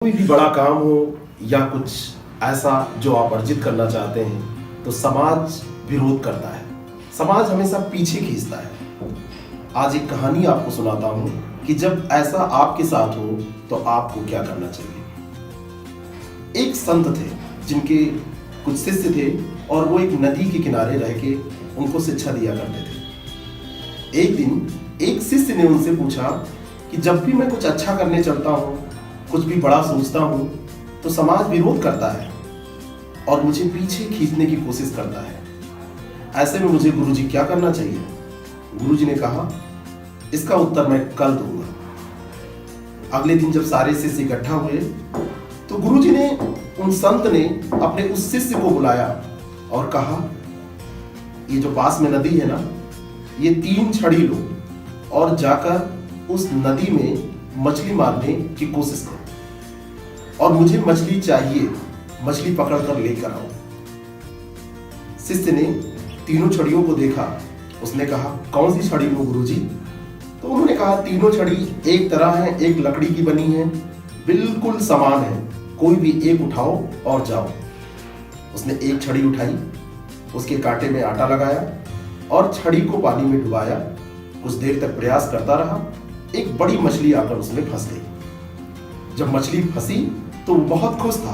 कोई भी बड़ा काम हो या कुछ ऐसा जो आप अर्जित करना चाहते हैं तो समाज विरोध करता है। समाज हमेशा पीछे खींचता है। आज एक कहानी आपको सुनाता हूं कि जब ऐसा आपके साथ हो तो आपको क्या करना चाहिए। एक संत थे जिनके कुछ शिष्य थे और वो एक नदी के किनारे रह के उनको शिक्षा दिया करते थे। एक दिन एक शिष्य ने उनसे पूछा कि जब भी मैं कुछ अच्छा करने चलता हूं, कुछ भी बड़ा सोचता हूं, तो समाज विरोध करता है और मुझे पीछे खींचने की कोशिश करता है। ऐसे में मुझे गुरुजी क्या करना चाहिए? गुरुजी ने कहा, इसका उत्तर मैं कल दूंगा। अगले दिन जब सारे शिष्य इकट्ठा हुए तो गुरुजी ने उन संत ने अपने उस शिष्य को बुलाया और कहा, ये जो पास में नदी है ना, ये 3 छड़ी लो और जाकर उस नदी में मछली मारने की कोशिश करो और मुझे मछली चाहिए, मछली पकड़कर लेकर आओ। शिष्य ने तीनों छड़ियों को देखा। उसने कहा, कौन सी छड़ी लो गुरुजी? तो उन्होंने कहा, तीनों छड़ी एक तरह है, एक लकड़ी की बनी है, बिल्कुल समान है, कोई भी एक उठाओ और जाओ। उसने एक छड़ी उठाई, उसके कांटे में आटा लगाया और छड़ी को पानी में डुबाया। कुछ देर तक प्रयास करता रहा। एक बड़ी मछली आकर उसमें फंस गई। जब मछली फंसी तो वो बहुत खुश था।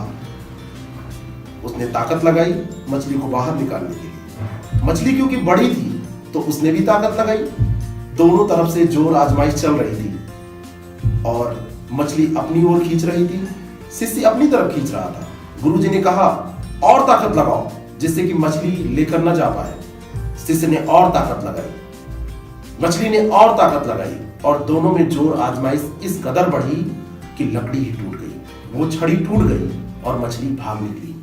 उसने ताकत लगाई मछली को बाहर निकालने के लिए। मछली क्योंकि बड़ी थी तो उसने भी ताकत लगाई। दोनों तरफ से जोर आजमाइश चल रही थी और मछली अपनी ओर खींच रही थी, शिष्य अपनी तरफ खींच रहा था। गुरुजी ने कहा, और ताकत लगाओ जिससे कि मछली लेकर न जा पाए। शिष्य ने और ताकत लगाई, मछली ने और ताकत लगाई और दोनों में जोर आजमाइश इस कदर बढ़ी कि लकड़ी ही टूट गई, वो छड़ी टूट गई और मछली भाग निकली।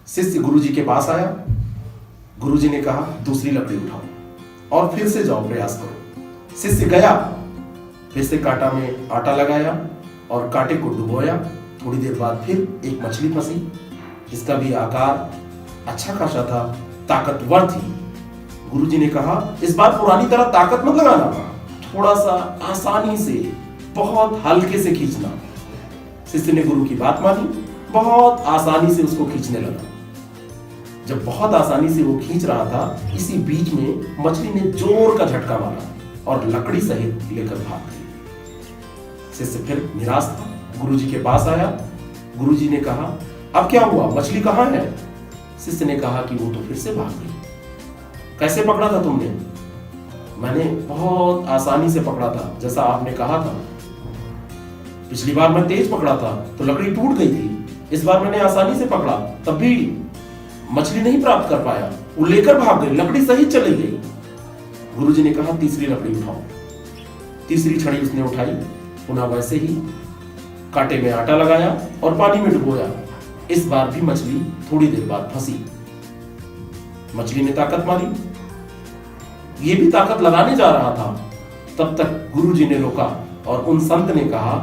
शिष्य गुरुजी के पास आया। गुरुजी ने कहा, दूसरी लकड़ी उठाओ और फिर से जाओ, प्रयास करो। शिष्य गया, फिर से कांटा में आटा लगाया और कांटे को डुबोया। थोड़ी देर बाद फिर एक मछली फंसी। इसका भी आकार अच्छा खासा था, ताकतवर थी। गुरुजी ने कहा, इस बार पुरानी तरह ताकत मत लगाना, थोड़ा सा आसानी से, बहुत हल्के से खींचना। शिष्य ने गुरु की बात मानी, बहुत आसानी से उसको खींचने लगा। जब बहुत आसानी से वो खींच रहा था, इसी बीच में मछली ने जोर का झटका मारा और लकड़ी सहित लेकर भाग गई। शिष्य फिर निराश था, गुरुजी के पास आया। गुरुजी ने कहा, अब क्या हुआ, मछली कहाँ है? शिष्य ने कहा कि वो तो फिर से भाग गई। कैसे पकड़ा था तुमने? मैंने बहुत आसानी से पकड़ा था, जैसा आपने कहा था। पिछली बार मैं तेज पकड़ा था तो लकड़ी टूट गई थी। इस बार मैंने आसानी से पकड़ा, तब भी मछली नहीं प्राप्त कर पाया, वो लेकर भाग गई, लकड़ी सही चली गई। गुरुजी ने कहा, तीसरी लकड़ी उठाओ। तीसरी छड़ी उसने उठाई, पुनः वैसे ही कांटे में आटा लगाया और पानी में डुबोया। इस बार भी मछली थोड़ी देर बाद फंसी। मछली ने ताकत मारी, ये भी ताकत लगाने जा रहा था। तब तक गुरुजी ने रोका और उन संत ने कहा,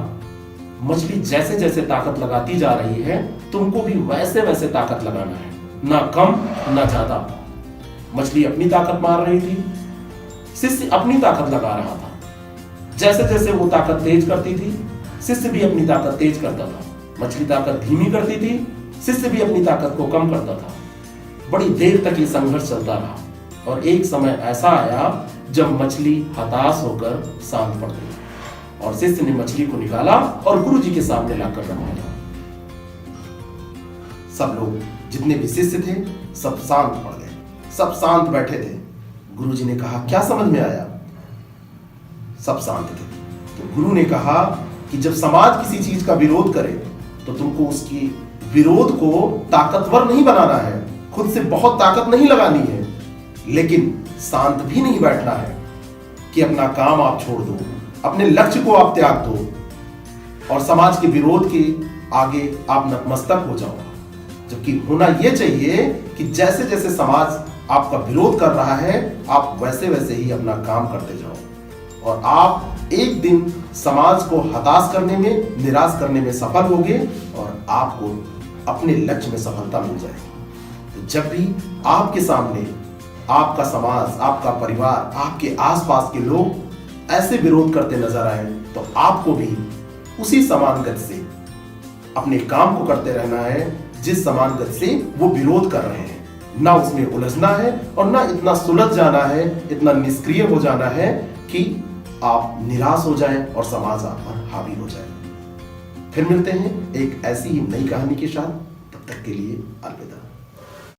मछली जैसे जैसे ताकत लगाती जा रही है, तुमको भी वैसे वैसे ताकत लगाना है, ना कम ना ज्यादा। मछली अपनी ताकत मार रही थी, शिष्य अपनी ताकत लगा रहा था। जैसे जैसे वो ताकत तेज करती थी, शिष्य भी अपनी ताकत तेज करता था। मछली ताकत धीमी करती थी, शिष्य भी अपनी ताकत को कम करता था। बड़ी देर तक ये संघर्ष चलता रहा और एक समय ऐसा आया जब मछली हताश होकर शांत पड़ गई और शिष्य ने मछली को निकाला और गुरुजी के सामने लाकर रख दिया। सब लोग, जितने भी शिष्य थे, सब शांत पड़ गए, सब शांत बैठे थे। गुरुजी ने कहा, क्या समझ में आया? सब शांत थे। तो गुरु ने कहा कि जब समाज किसी चीज का विरोध करे तो तुमको उसकी विरोध को ताकतवर नहीं बनाना है, खुद से बहुत ताकत नहीं लगानी है, लेकिन शांत भी नहीं बैठना है कि अपना काम आप छोड़ दो, अपने लक्ष्य को आप त्याग दो और समाज के विरोध के आगे आप नतमस्तक हो जाओ। जबकि होना यह चाहिए कि जैसे जैसे समाज आपका विरोध कर रहा है, आप वैसे वैसे ही अपना काम करते जाओ और आप एक दिन समाज को हताश करने में, निराश करने में सफल होंगे और आपको अपने लक्ष्य में सफलता मिल जाएगी। तो जब भी आपके सामने आपका समाज, आपका परिवार, आपके आसपास के लोग ऐसे विरोध करते नजर आए तो आपको भी उसी समान गति से अपने काम को करते रहना है जिस समान गति से वो विरोध कर रहे हैं। ना उसमें उलझना है और ना इतना सुलझ जाना है, इतना निष्क्रिय हो जाना है कि आप निराश हो जाएं और समाज आप पर हावी हो जाए। फिर मिलते हैं एक ऐसी ही नई कहानी के साथ, तब तक के लिए अलविदा।